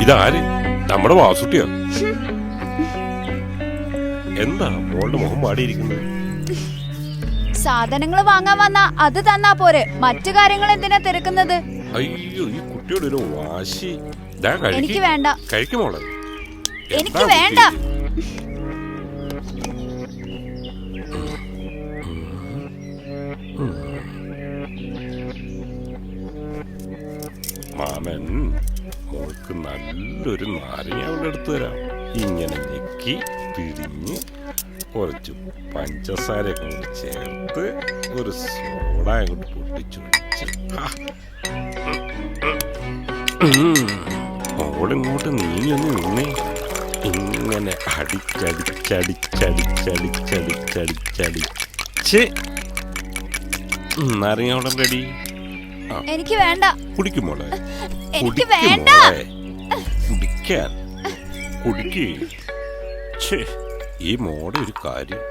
ഇതാര്? നമ്മുടെ വാസുട്ടിയാ? എന്താ മോളുടെ മുഖം പാടിയിരിക്കുന്നത്? സാധനങ്ങൾ വാങ്ങാൻ വന്നാ അത് തന്നാ പോരെ, മറ്റു കാര്യങ്ങൾ എന്തിനാ തിരക്കുന്നത്? അയ്യോ, ഈ കുട്ടിയുടെ ഒരു വാശി. എനിക്ക് വേണ്ട. കഴിക്കുമോളെ, എനിക്ക് വേണ്ട. മാമൻ മോൾക്ക് നല്ലൊരു നാരങ്ങ അവിടെ എടുത്തു തരാം. ഇങ്ങനെ ഞെക്കി പിഴിഞ്ഞ് കുറച്ച് പഞ്ചസാര കൊണ്ട് ചേർത്ത് ഒരു സോഡ അങ്ങോട്ട് പൊട്ടിച്ചു വെച്ച് മോളിങ്ങോട്ട് നീങ്ങി നിന്നേ. ഇങ്ങനെ അടിച്ചടിച്ചടിച്ചടിച്ചടിച്ചടിച്ചടിച്ചടിച്ച് നാരങ്ങ അവിടെ റെഡി. എനിക്ക് വേണ്ട. കുടിക്കുമോളെ, എനിക്ക് വേണ്ട. കുടിക്കാൻ കുടിക്ക്. ഈ മോടെ ഒരു കാര്യം.